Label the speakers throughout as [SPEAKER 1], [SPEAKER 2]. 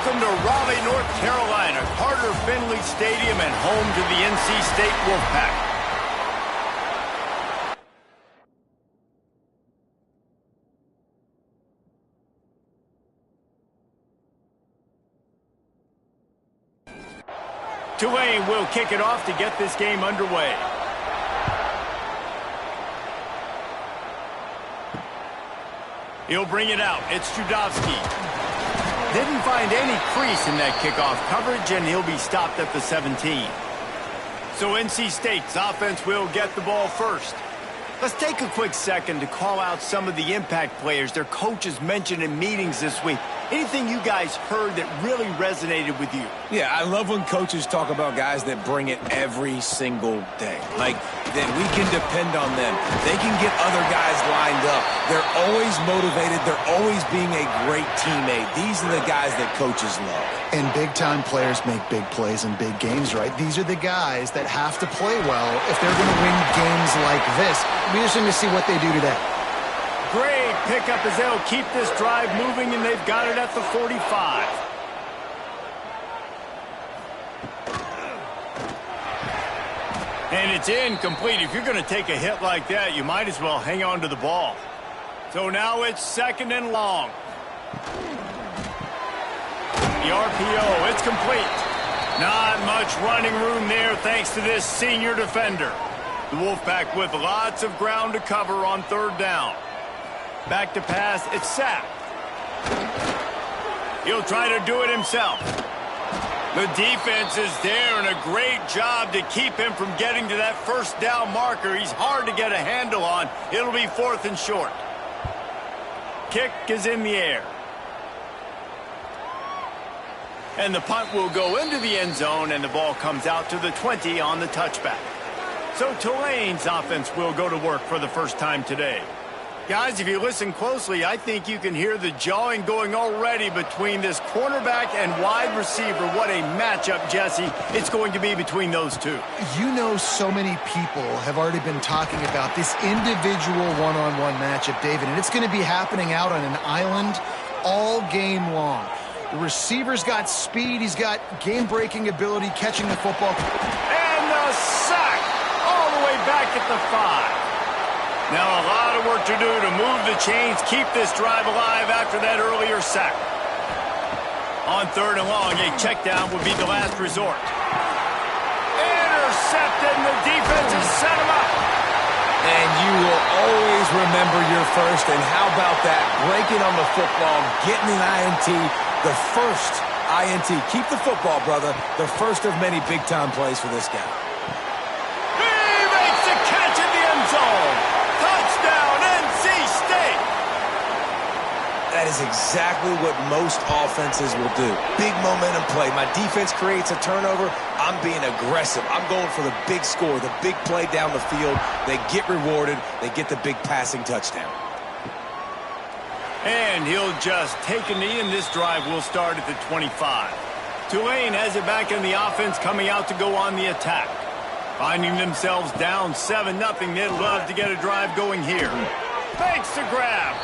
[SPEAKER 1] Welcome to Raleigh, North Carolina, Carter Finley Stadium, and home to the NC State Wolfpack. Tulane will kick it off to get this game underway. He'll bring it out. It's Judowski. Didn't find any crease in that kickoff coverage, and he'll be stopped at the 17. So NC State's offense will get the ball first. Let's take a quick second to call out some of the impact players their coaches mentioned in meetings this week. Anything you guys heard that really resonated with you?
[SPEAKER 2] Yeah, I love when coaches talk about guys that bring it every single day. Like, that we can depend on them. They can get other guys lined up. They're always motivated. They're always being a great teammate. These are the guys that coaches love.
[SPEAKER 3] And big-time players make big plays in big games, right? These are the guys that have to play well if they're going to win games like this. We're just going to see what they do today.
[SPEAKER 1] Great pickup as they'll keep this drive moving, and they've got it at the 45. And it's incomplete. If you're going to take a hit like that, you might as well hang on to the ball. So now it's second and long. The RPO, it's complete. Not much running room there thanks to this senior defender. The Wolfpack with lots of ground to cover on third down. Back to pass, it's sacked. He'll try to do it himself. The defense is there, and a great job to keep him from getting to that first down marker. He's hard to get a handle on. It'll be fourth and short. Kick is in the air. And the punt will go into the end zone, and the ball comes out to the 20 on the touchback. So Tulane's offense will go to work for the first time today. Guys, if you listen closely, I think you can hear the jawing going already between this cornerback and wide receiver. What a matchup, Jesse, it's going to be between those two.
[SPEAKER 3] You know, so many people have already been talking about this individual one-on-one matchup, David, and it's going to be happening out on an island all game long. The receiver's got speed. He's got game-breaking ability catching the football.
[SPEAKER 1] And the sack all the way back at the 5. Now a lot of work to do to move the chains, keep this drive alive after that earlier sack. On third and long, a check down would be the last resort. Intercepted, and the defense has set him up.
[SPEAKER 2] And you will always remember your first. And how about that? Breaking on the football, getting an INT, the first INT. Keep the football, brother. The first of many big-time plays for this guy.
[SPEAKER 1] He makes the catch in the end zone. Touchdown, NC State.
[SPEAKER 2] That is exactly what most offenses will do. Big momentum play. My defense creates a turnover. I'm being aggressive. I'm going for the big score, the big play down the field. They get rewarded. They get the big passing touchdown.
[SPEAKER 1] And he'll just take a knee, and this drive will start at the 25. Tulane has it back in the offense, coming out to go on the attack. Finding themselves down 7-0, they'd love to get a drive going here. Thanks to grab.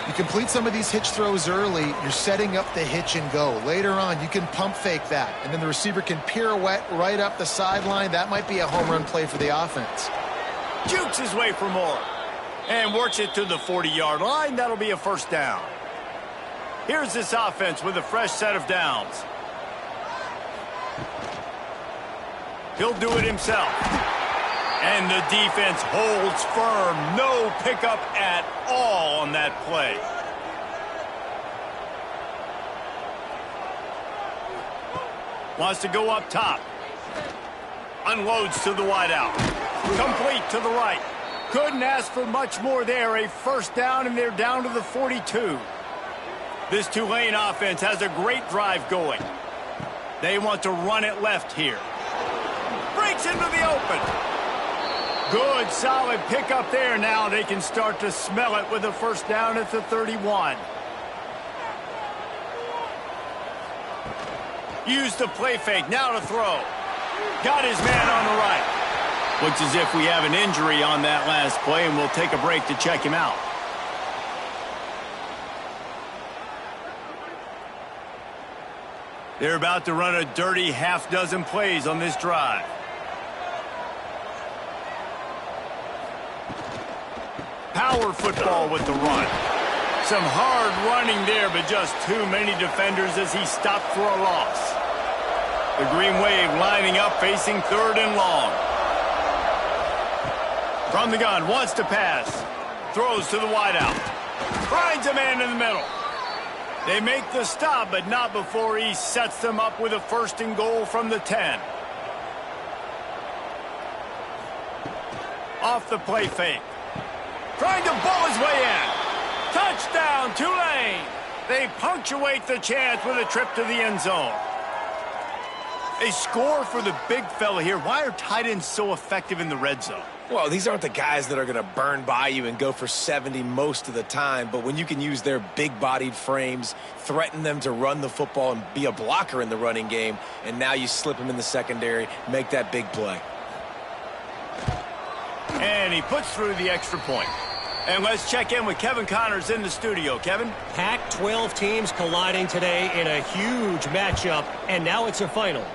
[SPEAKER 3] You complete some of these hitch throws early, you're setting up the hitch and go. Later on, you can pump fake that, and then the receiver can pirouette right up the sideline. That might be a home run play for the offense.
[SPEAKER 1] Jukes his way for more. And works it to the 40-yard line. That'll be a first down. Here's this offense with a fresh set of downs. He'll do it himself. And the defense holds firm. No pickup at all on that play. Wants to go up top. Unloads to the wideout. Complete to the right. Couldn't ask for much more there. A first down, and they're down to the 42. This Tulane offense has a great drive going. They want to run it left here. Breaks into the open. Good, solid pickup there. Now they can start to smell it with a first down at the 31. Use the play fake. Now to throw. Got his man on the right. Looks as if we have an injury on that last play, and we'll take a break to check him out. They're about to run a dirty half-dozen plays on this drive. Power football with the run. Some hard running there, but just too many defenders as he stopped for a loss. The Green Wave lining up, facing 3rd and long. From the gun, wants to pass. Throws to the wideout. Finds a man in the middle. They make the stop, but not before he sets them up with a 1st and goal from the 10. Off the play fake. Trying to ball his way in. Touchdown, Tulane. They punctuate the chance with a trip to the end zone. A score for the big fella here. Why are tight ends so effective in the red zone?
[SPEAKER 2] Well, these aren't the guys that are going to burn by you and go for 70 most of the time, but when you can use their big-bodied frames, threaten them to run the football and be a blocker in the running game, and now you slip them in the secondary, make that big play.
[SPEAKER 1] And he puts through the extra point. And let's check in with Kevin Connors in the studio. Kevin?
[SPEAKER 4] Pac-12 teams colliding today in a huge matchup, and now it's a final.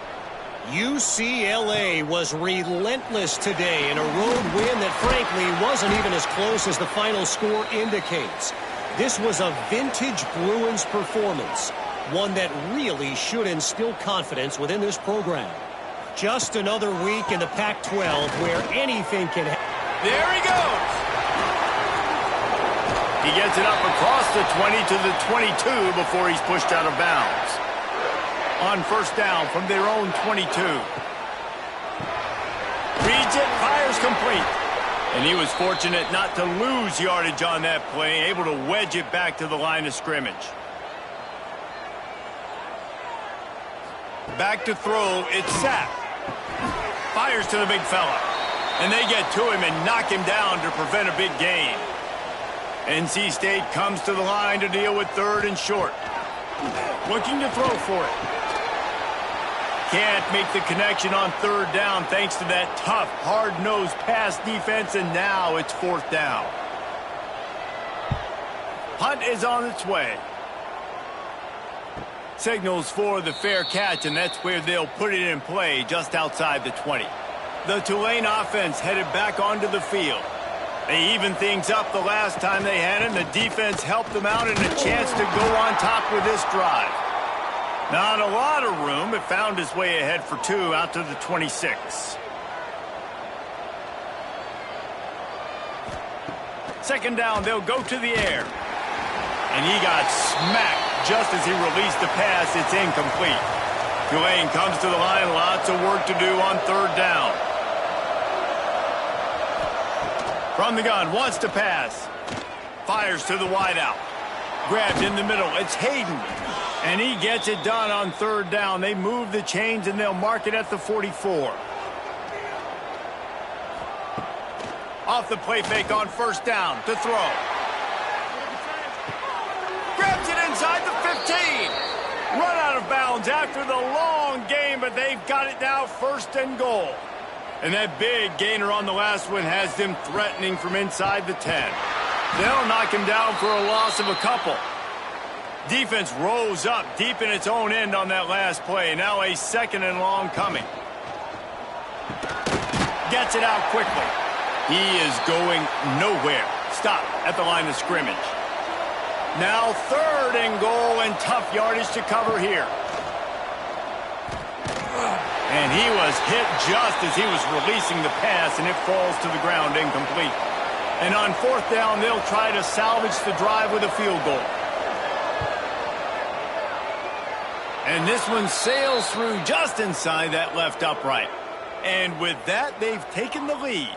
[SPEAKER 4] UCLA was relentless today in a road win that frankly wasn't even as close as the final score indicates. This was a vintage Bruins performance, one that really should instill confidence within this program. Just another week in the Pac-12 where anything can happen.
[SPEAKER 1] There he goes. He gets it up across the 20 to the 22 before he's pushed out of bounds. On 1st down from their own 22. Reads it, fires complete. And he was fortunate not to lose yardage on that play, able to wedge it back to the line of scrimmage. Back to throw, it's Sapp. Fires to the big fella. And they get to him and knock him down to prevent a big gain. NC State comes to the line to deal with 3rd and short. Looking to throw for it. Can't make the connection on 3rd down thanks to that tough, hard-nosed pass defense, and now it's 4th down. Punt is on its way. Signals for the fair catch, and that's where they'll put it in play just outside the 20. The Tulane offense headed back onto the field. They evened things up the last time they had it, and the defense helped them out and a chance to go on top with this drive. Not a lot of room, but found his way ahead for 2 out to the 26. 2nd down, they'll go to the air. And he got smacked just as he released the pass. It's incomplete. Tulane comes to the line, lots of work to do on 3rd down. From the gun, wants to pass. Fires to the wideout. Grabbed in the middle, it's Hayden. And he gets it done on 3rd down. They move the chains and they'll mark it at the 44. Off the play fake on 1st down to throw. Grabs it inside the 15. Run out of bounds after the long game, but they've got it now 1st and goal. And that big gainer on the last one has them threatening from inside the 10. They'll knock him down for a loss of a couple. Defense rose up deep in its own end on that last play. Now a 2nd and long coming. Gets it out quickly. He is going nowhere. Stop at the line of scrimmage. Now 3rd and goal, and tough yardage to cover here. And he was hit just as he was releasing the pass, and it falls to the ground incomplete. And on 4th down, they'll try to salvage the drive with a field goal. And this one sails through just inside that left upright. And with that, they've taken the lead.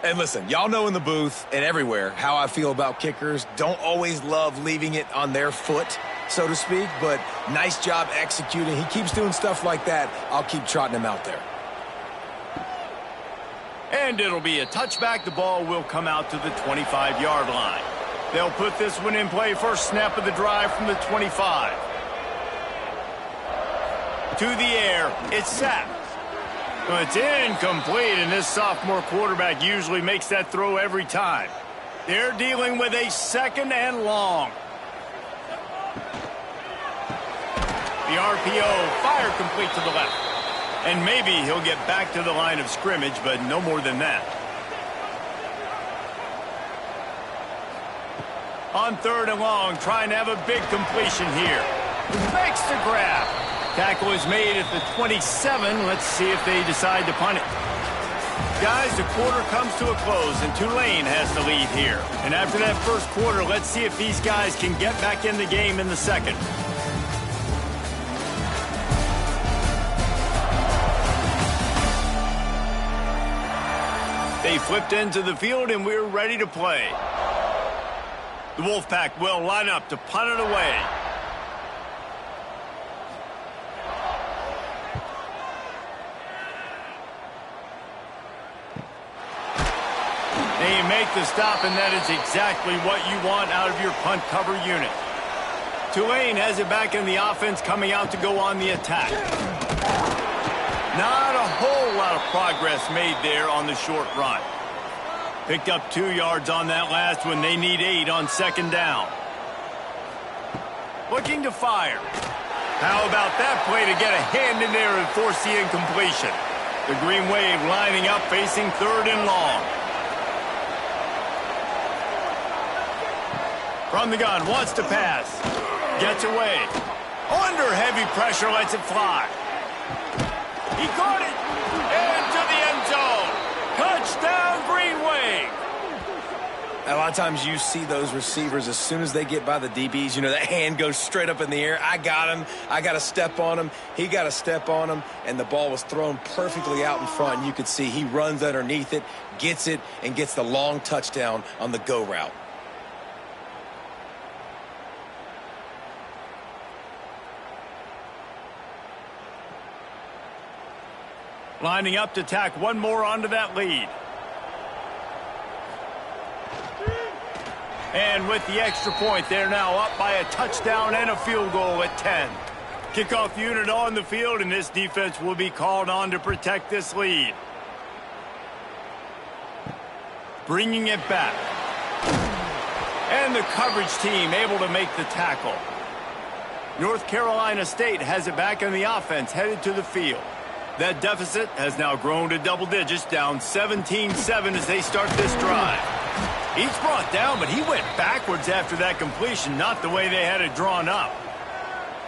[SPEAKER 2] And listen, y'all know in the booth and everywhere how I feel about kickers. Don't always love leaving it on their foot, so to speak, but nice job executing. He keeps doing stuff like that. I'll keep trotting him out there.
[SPEAKER 1] And it'll be a touchback. The ball will come out to the 25-yard line. They'll put this one in play. First snap of the drive from the 25. To the air, it's Sapp. Well, it's incomplete, and this sophomore quarterback usually makes that throw every time. They're dealing with a 2nd and long. The RPO, fire complete to the left. And maybe he'll get back to the line of scrimmage, but no more than that. On 3rd and long, trying to have a big completion here. Makes the grab. Tackle is made at the 27. Let's see if they decide to punt it. Guys, the quarter comes to a close, and Tulane has the lead here. And after that first quarter, let's see if these guys can get back in the game in the second. They flipped into the field, and we're ready to play. The Wolfpack will line up to punt it away. They make the stop, and that is exactly what you want out of your punt cover unit. Tulane has it back in the offense, coming out to go on the attack. Not a whole lot of progress made there on the short run. Picked up 2 yards on that last one. They need 8 on 2nd down. Looking to fire. How about that play to get a hand in there and force the incompletion? The Green Wave lining up, facing 3rd and long. From the gun, wants to pass. Gets away. Under heavy pressure, lets it fly. He caught it. Into the end zone. Touchdown, Green Wave.
[SPEAKER 2] A lot of times you see those receivers, as soon as they get by the DBs, you know, that hand goes straight up in the air. I got him. I got to step on him. He got to step on him, and the ball was thrown perfectly out in front. And you could see he runs underneath it, gets it, and gets the long touchdown on the go route.
[SPEAKER 1] Lining up to tack one more onto that lead. And with the extra point, they're now up by a touchdown and a field goal at 10. Kickoff unit on the field, and this defense will be called on to protect this lead. Bringing it back. And the coverage team able to make the tackle. North Carolina State has it back in the offense, headed to the field. That deficit has now grown to double digits, down 17-7 as they start this drive. He's brought down, but he went backwards after that completion, not the way they had it drawn up.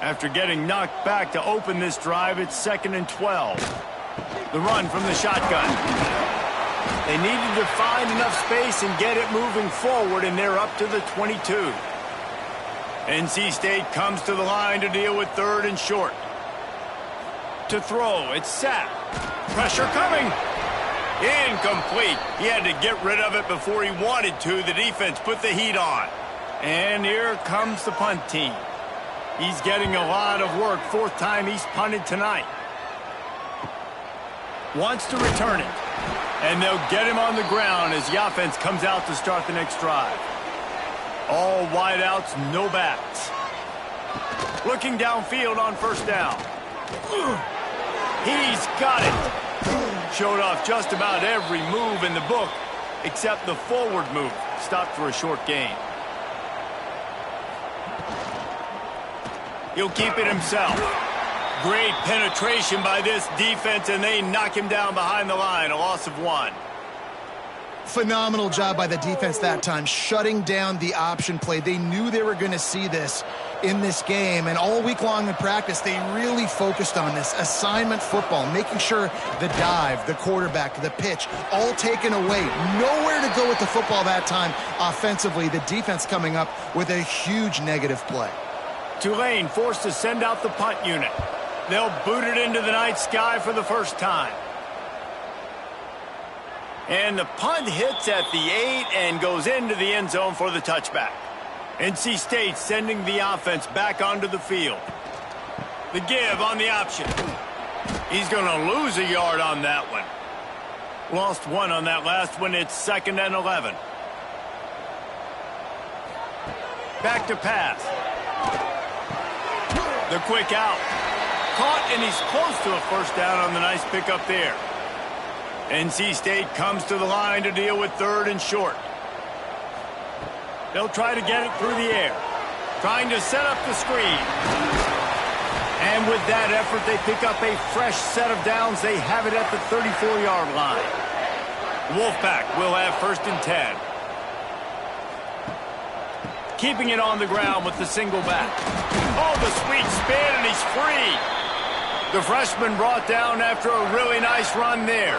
[SPEAKER 1] After getting knocked back to open this drive, it's 2nd and 12. The run from the shotgun. They needed to find enough space and get it moving forward, and they're up to the 22. NC State comes to the line to deal with 3rd and short. To throw, it's set. Pressure coming. Incomplete. He had to get rid of it before he wanted to. The defense put the heat on. And here comes the punt team. He's getting a lot of work. 4th time he's punted tonight. Wants to return it. And they'll get him on the ground as the offense comes out to start the next drive. All wideouts, no backs. Looking downfield on 1st down. He's got it. Showed off just about every move in the book, except the forward move. Stopped for a short gain. He'll keep it himself. Great penetration by this defense, and they knock him down behind the line. A loss of 1.
[SPEAKER 3] Phenomenal job by the defense that time, shutting down the option play. They knew they were going to see this in this game, and all week long in practice, they really focused on this assignment football, making sure the dive, the quarterback, the pitch, all taken away. Nowhere to go with the football that time offensively. The defense coming up with a huge negative play.
[SPEAKER 1] Tulane forced to send out the punt unit. They'll boot it into the night sky for the first time. And the punt hits at the 8 and goes into the end zone for the touchback. NC State sending the offense back onto the field. The give on the option. He's going to lose a yard on that one. Lost 1 on that last one. It's 2nd and 11. Back to pass. The quick out. Caught, and he's close to a 1st down on the nice pickup there. NC State comes to the line to deal with 3rd and short. They'll try to get it through the air. Trying to set up the screen. And with that effort, they pick up a fresh set of downs. They have it at the 34-yard line. Wolfpack will have 1st and 10. Keeping it on the ground with the single back. Oh, the sweet spin, and he's free. The freshman brought down after a really nice run there.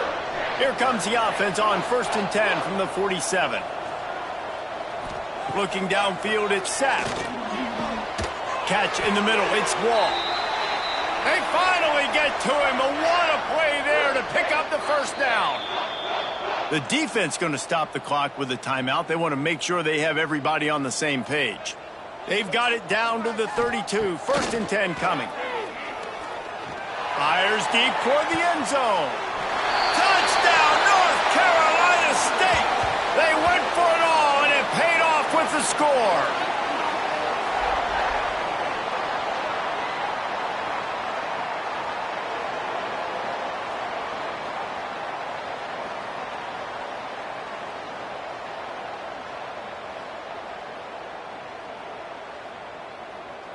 [SPEAKER 1] Here comes the offense on 1st and 10 from the 47. Looking downfield, it's Sapp. Catch in the middle, it's Wall. They finally get to him, but what a play there to pick up the 1st down. The defense going to stop the clock with a timeout. They want to make sure they have everybody on the same page. They've got it down to the 32. 1st and 10 coming. Fires deep toward the end zone. Touchdown, North Carolina State. They went for it all, and it paid off with the score.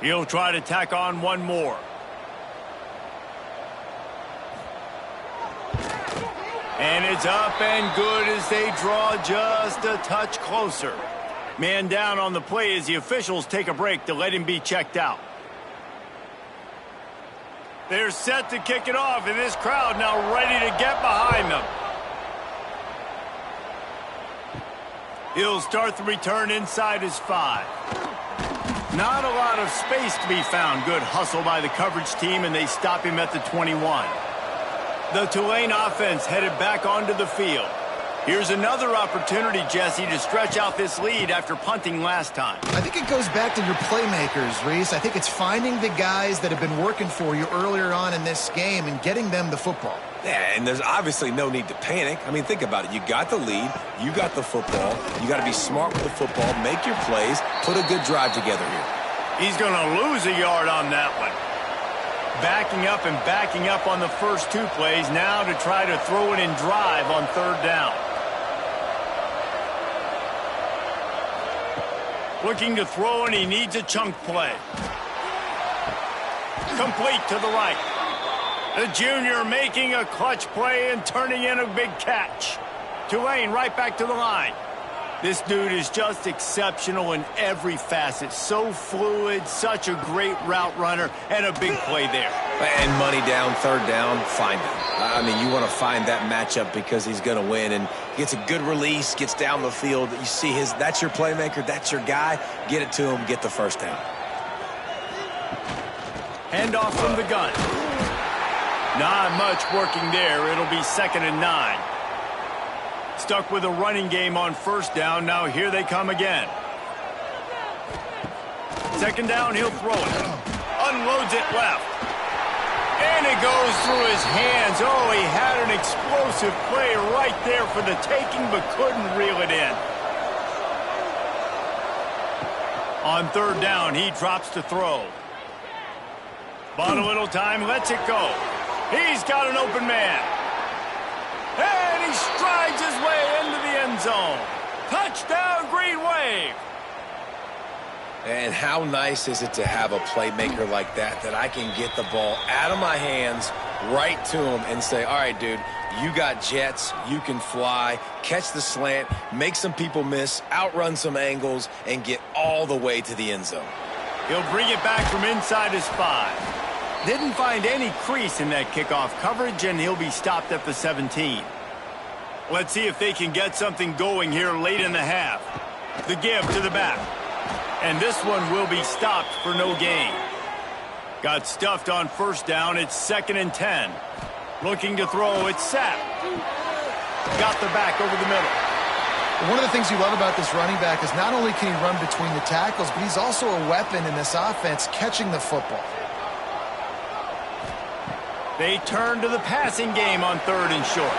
[SPEAKER 1] He'll try to tack on one more. And it's up and good as they draw just a touch closer. Man down on the play as the officials take a break to let him be checked out. They're set to kick it off, and this crowd now ready to get behind them. He'll start the return inside his 5. Not a lot of space to be found. Good hustle by the coverage team, and they stop him at the 21. The Tulane offense headed back onto the field. Here's another opportunity, Jesse, to stretch out this lead after punting last time.
[SPEAKER 3] I think it goes back to your playmakers, Reese. I think it's finding the guys that have been working for you earlier on in this game and getting them the football.
[SPEAKER 2] Yeah, and there's obviously no need to panic. I mean, think about it. You got the lead. You got the football. You got to be smart with the football, make your plays, put a good drive together here.
[SPEAKER 1] He's going to lose a yard on that one. Backing up and backing up on the first 2 plays now to try to throw it in drive on 3rd down. Looking to throw, and he needs a chunk play. Complete to the right. The junior making a clutch play and turning in a big catch. Tulane right back to the line. This dude is just exceptional in every facet. So fluid, such a great route runner, and a big play there.
[SPEAKER 2] And money down, 3rd down, find him. I mean, you want to find that matchup because he's going to win, and gets a good release, gets down the field. You see that's your playmaker, that's your guy. Get it to him, get the 1st down.
[SPEAKER 1] Handoff from the gun. Not much working there. It'll be 2nd and 9. Stuck with a running game on 1st down. Now here they come again. 2nd down, he'll throw it. Unloads it left. And it goes through his hands. Oh, he had an explosive play right there for the taking, but couldn't reel it in. On 3rd down, he drops to throw. Bought a little time, lets it go. He's got an open man. And he strides his way into the end zone. Touchdown, Green Wave.
[SPEAKER 2] And how nice is it to have a playmaker like that I can get the ball out of my hands right to him and say, all right, dude, you got jets, you can fly, catch the slant, make some people miss, outrun some angles, and get all the way to the end zone.
[SPEAKER 1] He'll bring it back from inside his 5. Didn't find any crease in that kickoff coverage, and he'll be stopped at the 17. Let's see if they can get something going here late in the half. The give to the back. And this one will be stopped for no gain. Got stuffed on 1st down. It's 2nd and 10. Looking to throw. It's Sapp. Got the back over the middle.
[SPEAKER 3] One of the things you love about this running back is not only can he run between the tackles, but he's also a weapon in this offense catching the football.
[SPEAKER 1] They turn to the passing game on 3rd and short.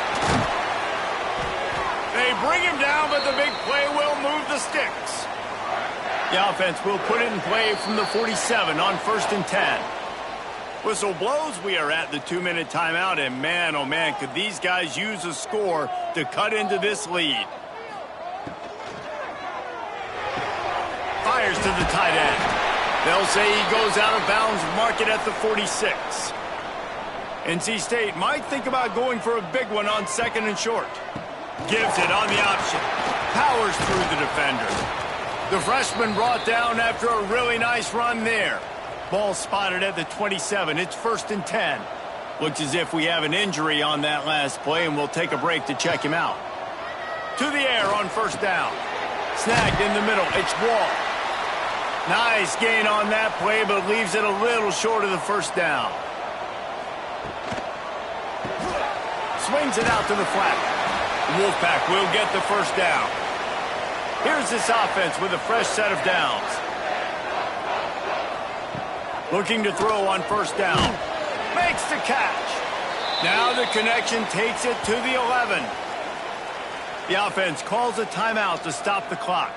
[SPEAKER 1] They bring him down, but the big play will move the sticks. The offense will put it in play from the 47 on 1st and 10. Whistle blows. We are at the 2-minute timeout, and man, oh man, could these guys use a score to cut into this lead. Fires to the tight end. They'll say he goes out of bounds, mark it at the 46. NC State might think about going for a big one on 2nd and short. Gives it on the option. Powers through the defender. The freshman brought down after a really nice run there. Ball spotted at the 27. It's 1st and 10. Looks as if we have an injury on that last play, and we'll take a break to check him out. To the air on 1st down. Snagged in the middle. It's Wall. Nice gain on that play, but leaves it a little short of the 1st down. Swings it out to the flat. Wolfpack will get the 1st down. Here's this offense with a fresh set of downs. Looking to throw on 1st down. Makes the catch. Now the connection takes it to the 11. The offense calls a timeout to stop the clock.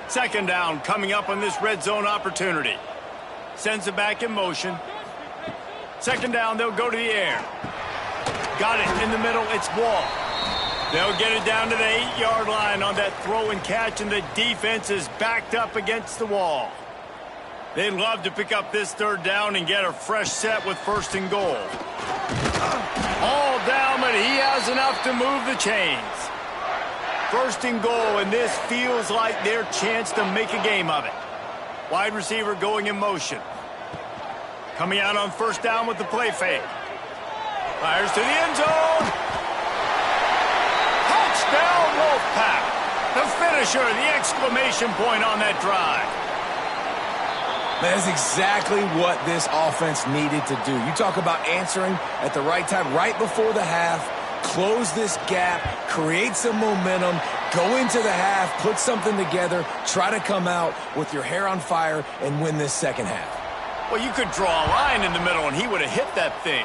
[SPEAKER 1] 2nd down coming up on this red zone opportunity. Sends it back in motion. 2nd down, they'll go to the air. Got it in the middle, it's Wall. They'll get it down to the 8-yard line on that throw and catch, and the defense is backed up against the wall. They'd love to pick up this 3rd down and get a fresh set with 1st and goal. All down, but he has enough to move the chains. 1st and goal, and this feels like their chance to make a game of it. Wide receiver going in motion. Coming out on 1st down with the play fake. Fires to the end zone. Touchdown, Wolfpack. The finisher, the exclamation point on that drive.
[SPEAKER 2] That is exactly what this offense needed to do. You talk about answering at the right time, right before the half, close this gap, create some momentum, go into the half, put something together, try to come out with your hair on fire and win this 2nd half.
[SPEAKER 1] Well, you could draw a line in the middle and he would have hit that thing.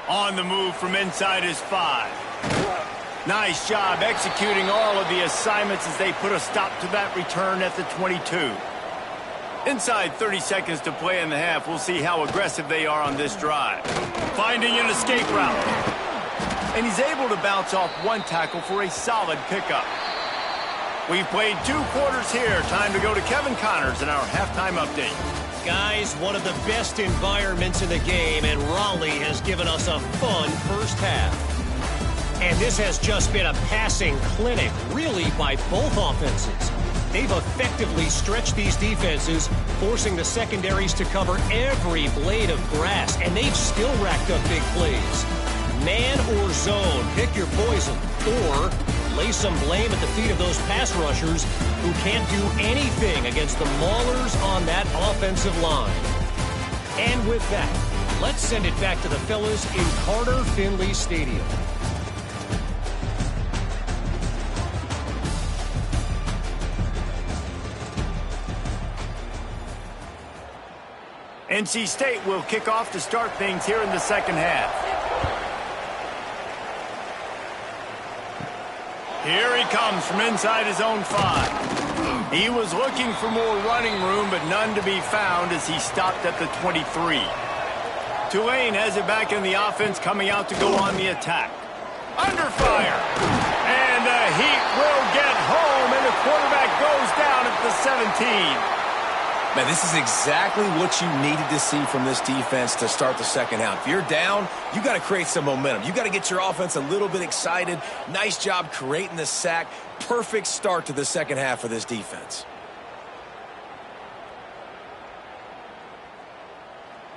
[SPEAKER 1] On the move from inside his 5. Nice job executing all of the assignments as they put a stop to that return at the 22. Inside 30 seconds to play in the half. We'll see how aggressive they are on this drive. Finding an escape route. And he's able to bounce off one tackle for a solid pickup. We've played 2 quarters here. Time to go to Kevin Connors in our halftime update.
[SPEAKER 4] Guys, one of the best environments in the game, and Raleigh has given us a fun 1st half. And this has just been a passing clinic, really, by both offenses. They've effectively stretched these defenses, forcing the secondaries to cover every blade of grass, and they've still racked up big plays. Man or zone, pick your poison, or lay some blame at the feet of those pass rushers who can't do anything against the maulers on that offensive line. And with that, let's send it back to the fellas in Carter Finley Stadium.
[SPEAKER 1] NC State will kick off to start things here in the 2nd half. Here he comes from inside his own 5. He was looking for more running room, but none to be found as he stopped at the 23. Tulane has it back in the offense, coming out to go on the attack. Under fire. And the Heat will get home, and the quarterback goes down at the 17.
[SPEAKER 2] Man, this is exactly what you needed to see from this defense to start the 2nd half. If you're down, you got to create some momentum. You got to get your offense a little bit excited. Nice job creating the sack. Perfect start to the 2nd half for this defense.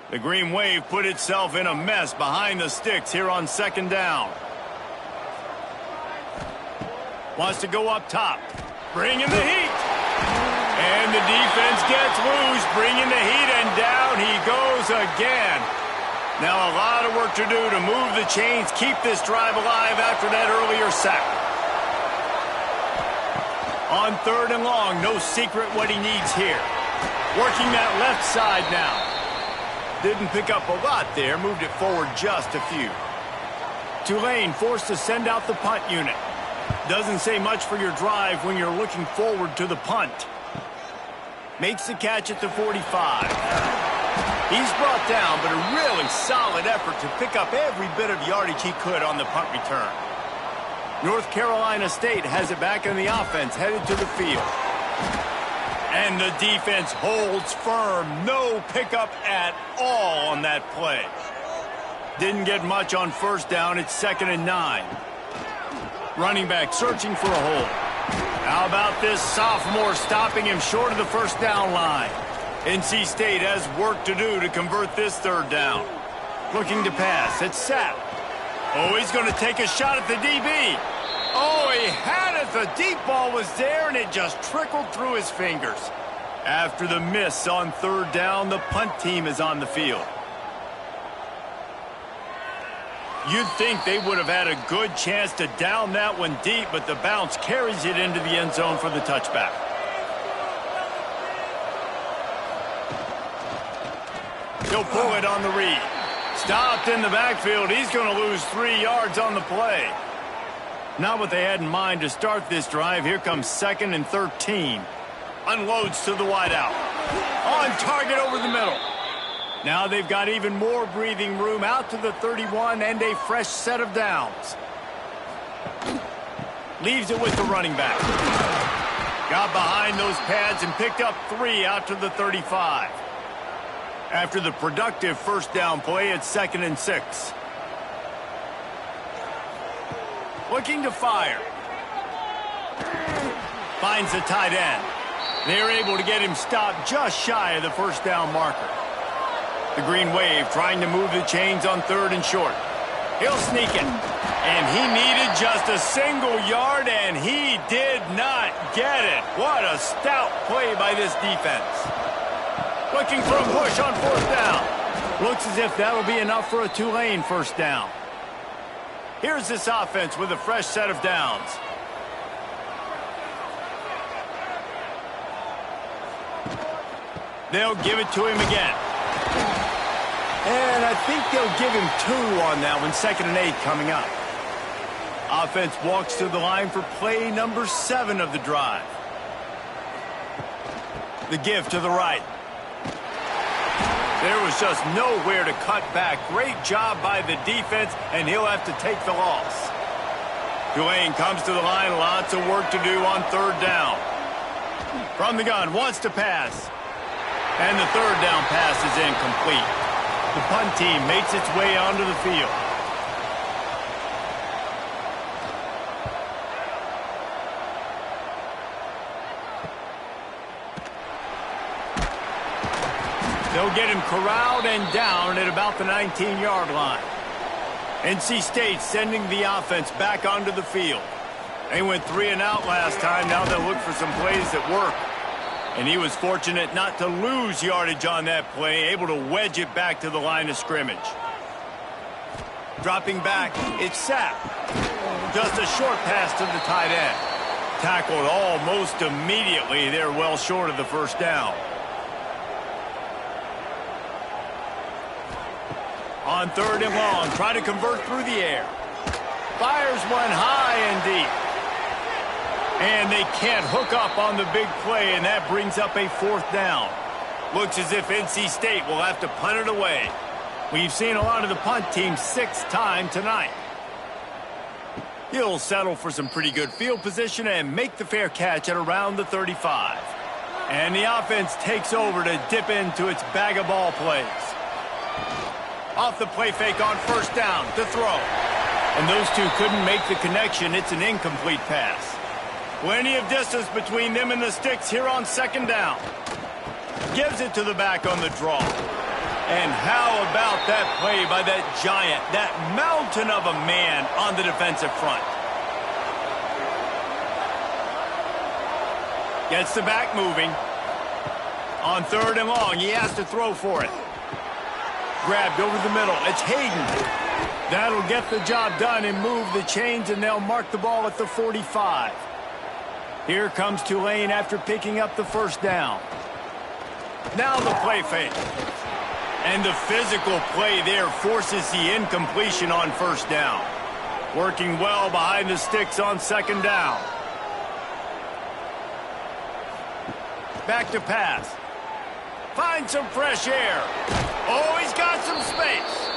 [SPEAKER 1] The Green Wave put itself in a mess behind the sticks here on 2nd down. Wants to go up top. Bringing the heat. And the defense gets loose, bringing the heat, and down he goes again. Now a lot of work to do to move the chains, keep this drive alive after that earlier sack. On 3rd and long, no secret what he needs here. Working that left side now. Didn't pick up a lot there, moved it forward just a few. Tulane forced to send out the punt unit. Doesn't say much for your drive when you're looking forward to the punt. Makes the catch at the 45. He's brought down, but a really solid effort to pick up every bit of yardage he could on the punt return. North Carolina State has it back in the offense, headed to the field. And the defense holds firm. No pickup at all on that play. Didn't get much on first down. It's 2nd and 9. Running back searching for a hole. How about this sophomore stopping him short of the first down line? NC State has work to do to convert this 3rd down. Looking to pass. It's Sapp. Oh, he's going to take a shot at the DB. Oh, he had it. The deep ball was there, and it just trickled through his fingers. After the miss on 3rd down, the punt team is on the field. You'd think they would have had a good chance to down that one deep, but the bounce carries it into the end zone for the touchback. He'll pull it on the read. Stopped in the backfield. He's going to lose 3 yards on the play. Not what they had in mind to start this drive. Here comes 2nd and 13. Unloads to the wideout. On target over the middle. Now they've got even more breathing room out to the 31 and a fresh set of downs. Leaves it with the running back. Got behind those pads and picked up 3 out to the 35. After the productive first down play, it's 2nd and 6. Looking to fire. Finds the tight end. They're able to get him stopped just shy of the first down marker. The Green Wave trying to move the chains on 3rd and short. He'll sneak it. And he needed just a single yard, and he did not get it. What a stout play by this defense. Looking for a push on 4th down. Looks as if that'll be enough for a Tulane first down. Here's this offense with a fresh set of downs. They'll give it to him again. And I think they'll give him 2 on that one. 2nd and 8 coming up. Offense walks to the line for play number 7 of the drive. The give to the right. There was just nowhere to cut back. Great job by the defense, and he'll have to take the loss. Tulane comes to the line. Lots of work to do on 3rd down. From the gun, wants to pass. And the 3rd down pass is incomplete. The punt team makes its way onto the field. They'll get him corralled and down at about the 19-yard line. NC State sending the offense back onto the field. They went 3 and out last time. Now they'll look for some plays that work. And he was fortunate not to lose yardage on that play, able to wedge it back to the line of scrimmage. Dropping back, it's Sapp. Just a short pass to the tight end. Tackled almost immediately. They're well short of the first down. On 3rd and long, try to convert through the air. Fires one high and deep. And they can't hook up on the big play, and that brings up a 4th down. Looks as if NC State will have to punt it away. We've seen a lot of the punt team 6th time tonight. He'll settle for some pretty good field position and make the fair catch at around the 35. And the offense takes over to dip into its bag of ball plays. Off the play fake on 1st down to throw. And those two couldn't make the connection. It's an incomplete pass. Plenty of distance between them and the sticks here on 2nd down. Gives it to the back on the draw. And how about that play by that giant, that mountain of a man on the defensive front? Gets the back moving. On 3rd and long, he has to throw for it. Grabbed over the middle. It's Hayden. That'll get the job done and move the chains, and they'll mark the ball at the 45. Here comes Tulane after picking up the 1st down. Now the play fake. And the physical play there forces the incompletion on 1st down. Working well behind the sticks on 2nd down. Back to pass. Find some fresh air. Oh, he's got some space.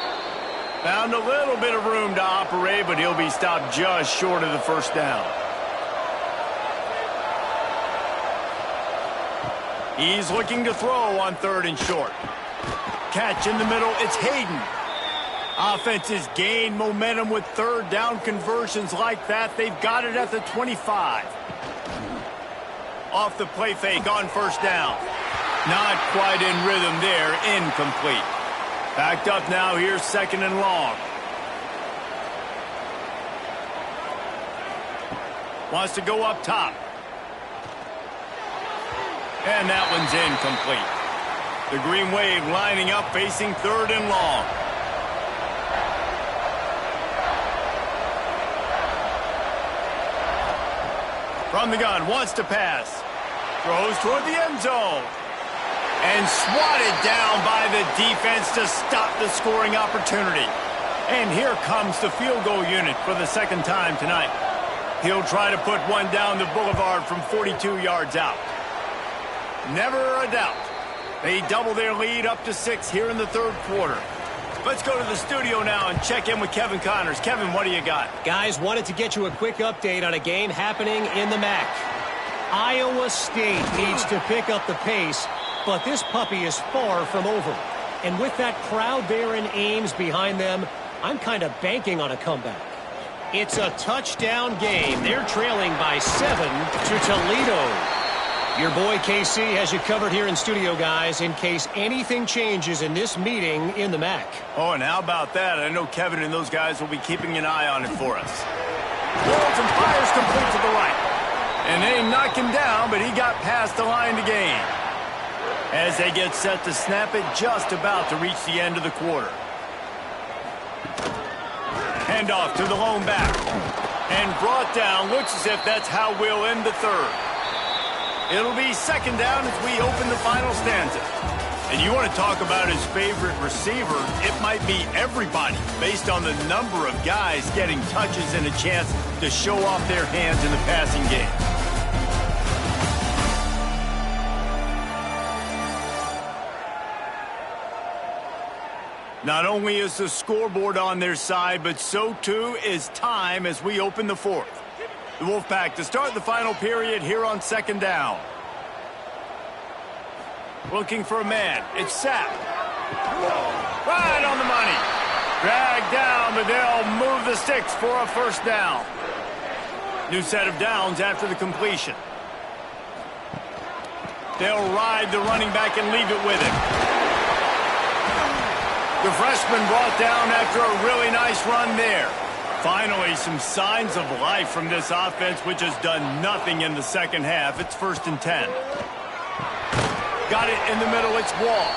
[SPEAKER 1] Found a little bit of room to operate, but he'll be stopped just short of the 1st down. He's looking to throw on 3rd and short. Catch in the middle, it's Hayden. Offenses gain momentum with 3rd down conversions like that. They've got it at the 25. Off the play fake on 1st down. Not quite in rhythm there, incomplete. Backed up now, here's 2nd and long. Wants to go up top. And that one's incomplete. The Green Wave lining up, facing 3rd and long. From the gun, wants to pass. Throws toward the end zone. And swatted down by the defense to stop the scoring opportunity. And here comes the field goal unit for the 2nd time tonight. He'll try to put one down the boulevard from 42 yards out. Never a doubt. They double their lead up to 6 here in the 3rd quarter. Let's go to the studio now and check in with Kevin Connors. Kevin, what do you got?
[SPEAKER 4] Guys, wanted to get you a quick update on a game happening in the MAC. Iowa State needs to pick up the pace, but this puppy is far from over. And with that crowd there in Ames behind them, I'm kind of banking on a comeback. It's a touchdown game. They're trailing by 7 to Toledo. Your boy KC has you covered here in studio, guys, in case anything changes in this meeting in the MAC.
[SPEAKER 1] Oh, and how about that? I know Kevin and those guys will be keeping an eye on it for us. Rolls and fires complete to the right. And they knock him down, but he got past the line to gain. As they get set to snap it, just about to reach the end of the quarter. Handoff to the lone back. And brought down. Looks as if that's how we'll end the 3rd. It'll be 2nd down as we open the final stanza. And you want to talk about his favorite receiver, it might be everybody based on the number of guys getting touches and a chance to show off their hands in the passing game. Not only is the scoreboard on their side, but so too is time as we open the 4th. The Wolfpack to start the final period here on 2nd down. Looking for a man. It's Sapp. Right on the money. Dragged down, but they'll move the sticks for a 1st down. New set of downs after the completion. They'll ride the running back and leave it with him. The freshman brought down after a really nice run there. Finally, some signs of life from this offense, which has done nothing in the 2nd half. It's 1st and 10. Got it in the middle, it's Wall.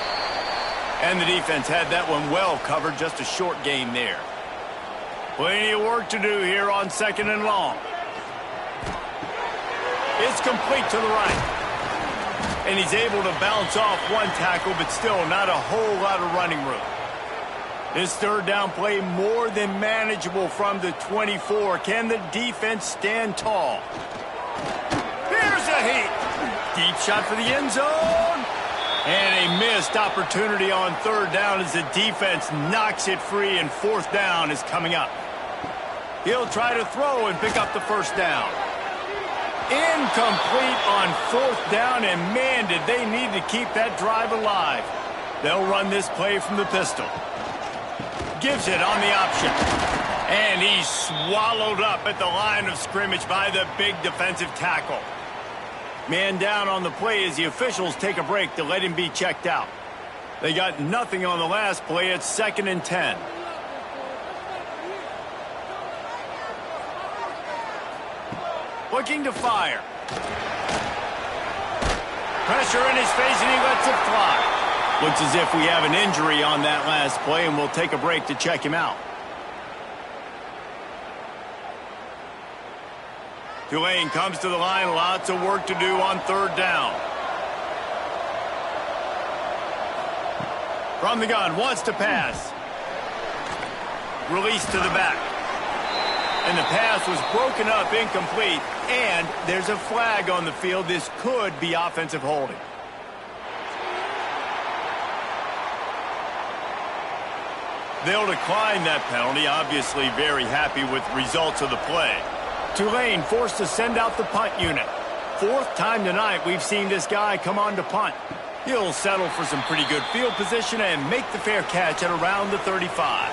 [SPEAKER 1] And the defense had that one well covered, just a short gain there. Plenty of work to do here on 2nd and long. It's complete to the right. And he's able to bounce off one tackle, but still not a whole lot of running room. This 3rd down play more than manageable from the 24. Can the defense stand tall? Here's a heat. Deep shot for the end zone. And a missed opportunity on 3rd down as the defense knocks it free, and 4th down is coming up. He'll try to throw and pick up the 1st down. Incomplete on 4th down, and man, did they need to keep that drive alive. They'll run this play from the pistol. Gives it on the option. And he's swallowed up at the line of scrimmage by the big defensive tackle. Man down on the play as the officials take a break to let him be checked out. They got nothing on the last play. It's 2nd and 10. Looking to fire. Pressure in his face, and he lets it fly. Looks as if we have an injury on that last play, and we'll take a break to check him out. Tulane comes to the line. Lots of work to do on 3rd down. From the gun, wants to pass. Release to the back. And the pass was broken up, incomplete, and there's a flag on the field. This could be offensive holding. They'll decline that penalty, obviously very happy with results of the play. Tulane forced to send out the punt unit. fourth time tonight we've seen this guy come on to punt. He'll settle for some pretty good field position and make the fair catch at around the 35.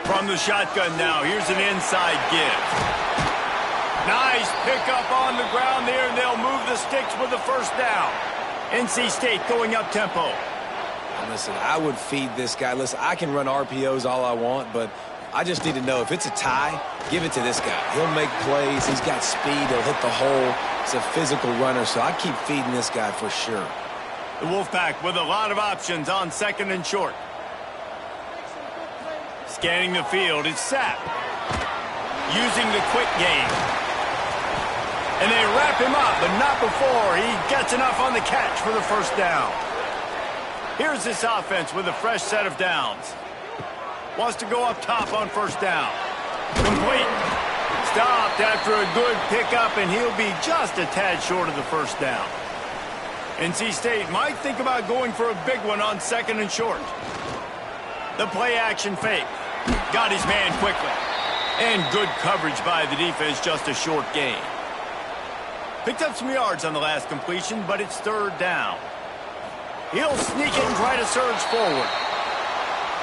[SPEAKER 1] From the shotgun now, here's an inside give. Nice pickup on the ground there, and they'll move the sticks with the first down. NC State going up tempo.
[SPEAKER 2] And listen, I would feed this guy. Listen, I can run RPOs all I want, but I just need to know if it's a tie, give it to this guy. He'll make plays. He's got speed. He'll hit the hole. He's a physical runner, so I keep feeding this guy for sure.
[SPEAKER 1] The Wolfpack with a lot of options on second and short. Scanning the field, it's Sapp. Using the quick game. And they wrap him up, but not before he gets enough on the catch for the first down. Here's this offense with a fresh set of downs. Wants to go up top on first down. Complete. Stopped after a good pickup, and he'll be just a tad short of the first down. NC State might think about going for a big one on second and short. The play-action fake. Got his man quickly. And good coverage by the defense, just a short gain. Picked up some yards on the last completion, but it's third down. He'll sneak it and try to surge forward.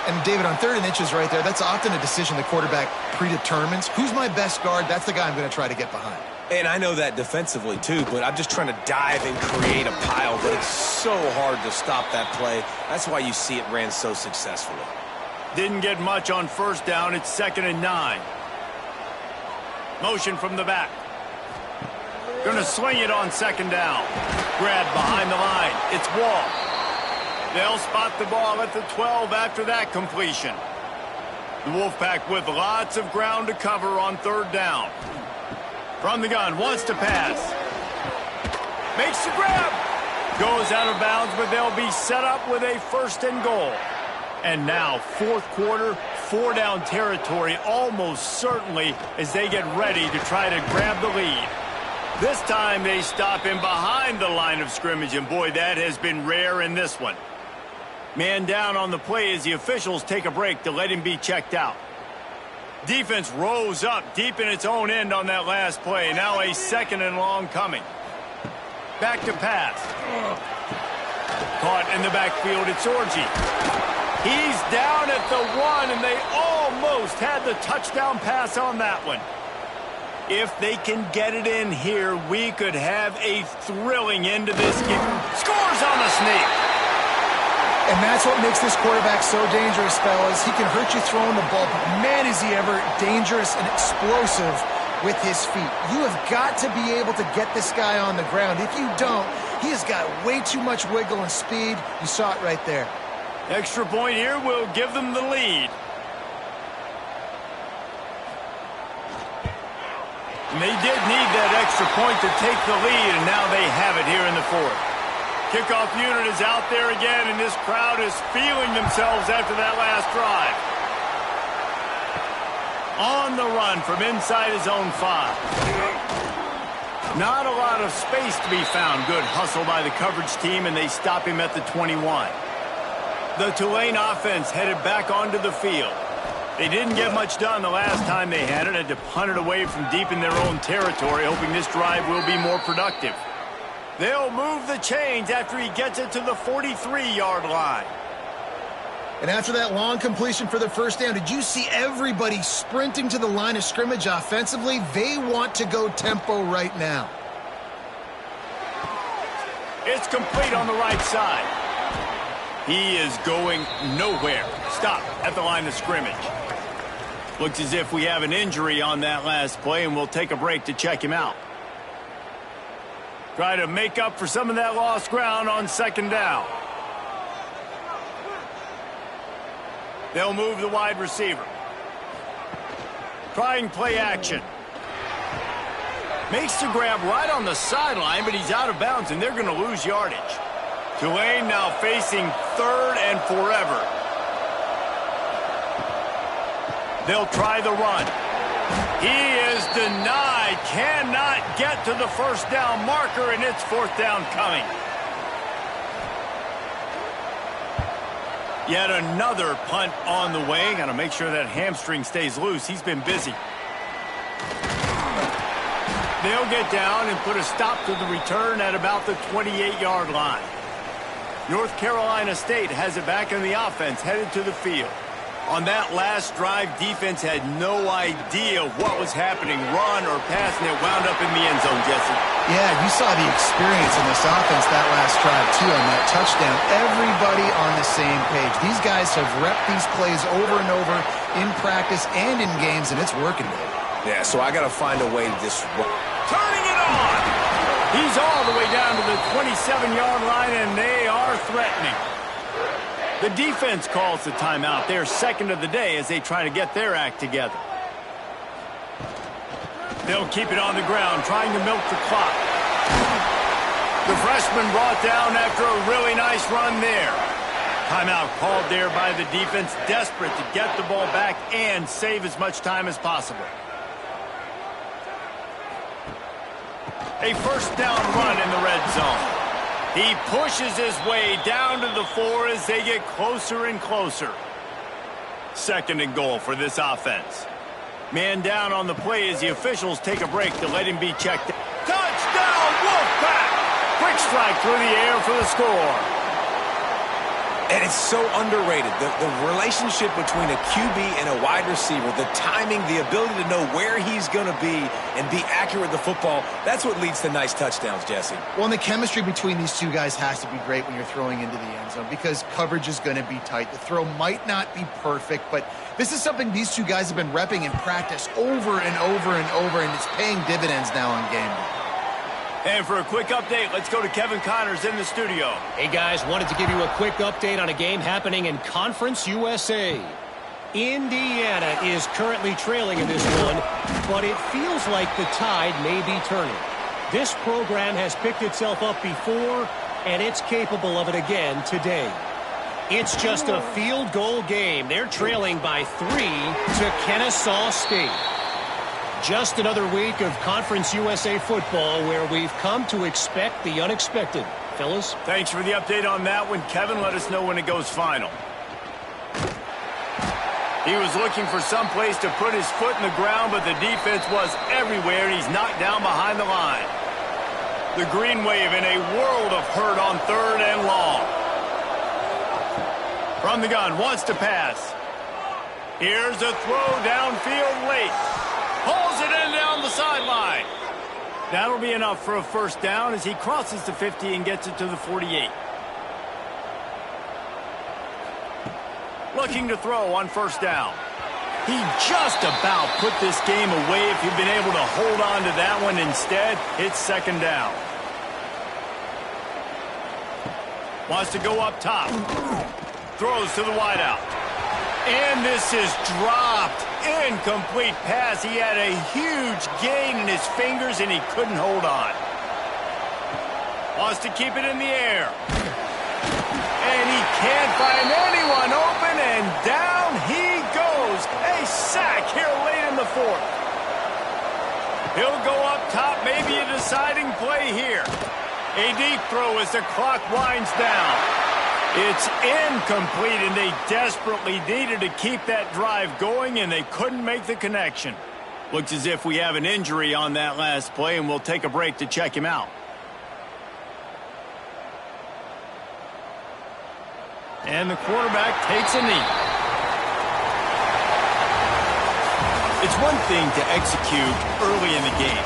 [SPEAKER 3] And, David, on 3rd and inches right there, that's often a decision the quarterback predetermines. Who's my best guard? That's the guy I'm going to try to get behind.
[SPEAKER 2] And I know that defensively, too, but I'm just trying to dive and create a pile, but it's so hard to stop that play. That's why you see it ran so successfully.
[SPEAKER 1] Didn't get much on first down. It's 2nd and 9. Motion from the back. Going to swing it on 2nd down. Grab behind the line. It's Wall. They'll spot the ball at the 12 after that completion. The Wolfpack with lots of ground to cover on 3rd down. From the gun, wants to pass. Makes the grab. Goes out of bounds, but they'll be set up with a 1st and goal. And now, 4th quarter, 4-down territory almost certainly as they get ready to try to grab the lead. This time they stop him behind the line of scrimmage, and boy, that has been rare in this one. Man down on the play as the officials take a break to let him be checked out. Defense rose up deep in its own end on that last play. Now a 2nd and long coming. Back to pass. Caught in the backfield, it's Orji. He's down at the 1, and they almost had the touchdown pass on that one. If they can get it in here, we could have a thrilling end to this game. Scores on the sneak.
[SPEAKER 3] And that's what makes this quarterback so dangerous, fellas. He can hurt you throwing the ball, but man, is he ever dangerous and explosive with his feet. You have got to be able to get this guy on the ground. If you don't, he has got way too much wiggle and speed. You saw it right there.
[SPEAKER 1] Extra point here will give them the lead. And they did need that extra point to take the lead, and now they have it here in the 4th. Kickoff unit is out there again, and this crowd is feeling themselves after that last drive. On the run from inside his own 5. Not a lot of space to be found. Good hustle by the coverage team, and they stop him at the 21. The Tulane offense headed back onto the field. They didn't get much done the last time they had it. Had to punt it away from deep in their own territory, hoping this drive will be more productive. They'll move the chains after he gets it to the 43-yard line.
[SPEAKER 3] And after that long completion for the first down, did you see everybody sprinting to the line of scrimmage offensively? They want to go tempo right now.
[SPEAKER 1] It's complete on the right side. He is going nowhere. Stop at the line of scrimmage. Looks as if we have an injury on that last play, and we'll take a break to check him out. Try to make up for some of that lost ground on 2nd down. They'll move the wide receiver. Trying play action. Makes the grab right on the sideline, but he's out of bounds, and they're going to lose yardage. Tulane now facing 3rd and forever. They'll try the run. He is denied. Cannot get to the first down marker, and it's 4th down coming. Yet another punt on the way. Got to make sure that hamstring stays loose. He's been busy. They'll get down and put a stop to the return at about the 28-yard line. North Carolina State has it back in the offense, headed to the field. On that last drive, defense had no idea what was happening, run or pass, and it wound up in the end zone, Jesse.
[SPEAKER 3] Yeah, you saw the experience in this offense that last drive, too, on that touchdown. Everybody on the same page. These guys have repped these plays over and over in practice and in games, and it's working, Dave.
[SPEAKER 2] Yeah, so I got to find a way to disrupt.
[SPEAKER 1] Turning it on! He's all the way down to the 27-yard line, and they are threatening. The defense calls the timeout. They're second of the day as they try to get their act together. They'll keep it on the ground, trying to milk the clock. The freshman brought down after a really nice run there. Timeout called there by the defense, desperate to get the ball back and save as much time as possible. A first down run in the red zone. He pushes his way down to the 4 as they get closer and closer. Second and goal for this offense. Man down on the play as the officials take a break to let him be checked. Touchdown, Wolfpack! Quick strike through the air for the score.
[SPEAKER 2] And it's so underrated. The relationship between a QB and a wide receiver, the timing, the ability to know where he's going to be and be accurate with the football, that's what leads to nice touchdowns, Jesse.
[SPEAKER 3] Well, and the chemistry between these two guys has to be great when you're throwing into the end zone because coverage is going to be tight. The throw might not be perfect, but this is something these two guys have been repping in practice over and over and over, and it's paying dividends now on game day.
[SPEAKER 1] And for a quick update, let's go to Kevin Connors in the studio.
[SPEAKER 4] Hey, guys, wanted to give you a quick update on a game happening in Conference USA. Indiana is currently trailing in this one, but it feels like the tide may be turning. This program has picked itself up before, and it's capable of it again today. It's just a field goal game. They're trailing by 3 to Kennesaw State. Just another week of Conference USA football where we've come to expect the unexpected. Fellas?
[SPEAKER 1] Thanks for the update on that one, Kevin. Let us know when it goes final. He was looking for some place to put his foot in the ground, but the defense was everywhere, and he's knocked down behind the line. The Green Wave in a world of hurt on 3rd and long. From the gun, wants to pass. Here's a throw downfield late. Pulls it in down the sideline. That'll be enough for a first down as he crosses the 50 and gets it to the 48. Looking to throw on first down. He just about put this game away if he'd been able to hold on to that one. Instead, it's second down. Wants to go up top. Throws to the wideout. And this is dropped. Incomplete pass. He had a huge gain in his fingers, and he couldn't hold on. Wants to keep it in the air. And he can't find anyone open, and down he goes. A sack here late in the 4th. He'll go up top, maybe a deciding play here. A deep throw as the clock winds down. It's incomplete, and they desperately needed to keep that drive going, and they couldn't make the connection. Looks as if we have an injury on that last play, and we'll take a break to check him out. And the quarterback takes a knee. It's one thing to execute early in the game.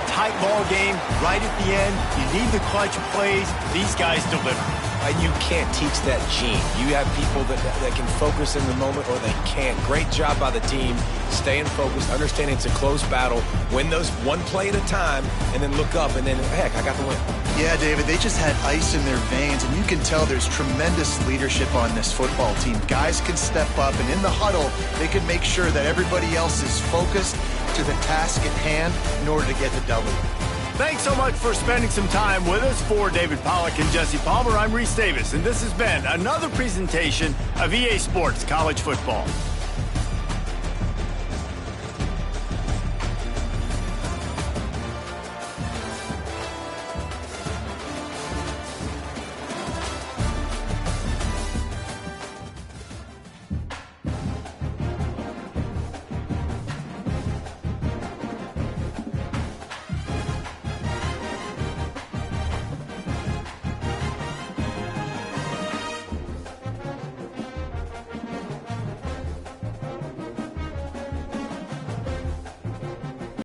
[SPEAKER 1] Tight ball game, right at the end. You need the clutch plays. These guys deliver.
[SPEAKER 2] You can't teach that gene. You have people that can focus in the moment or they can't. Great job by the team, staying focused, understanding it's a close battle, win those one play at a time, and then look up, and then, heck, I got the win.
[SPEAKER 3] Yeah, David, they just had ice in their veins, and you can tell there's tremendous leadership on this football team. Guys can step up, and in the huddle, they can make sure that everybody else is focused to the task at hand in order to get the W.
[SPEAKER 1] Thanks so much for spending some time with us. For David Pollack and Jesse Palmer, I'm Reese Davis, and this has been another presentation of EA Sports College Football.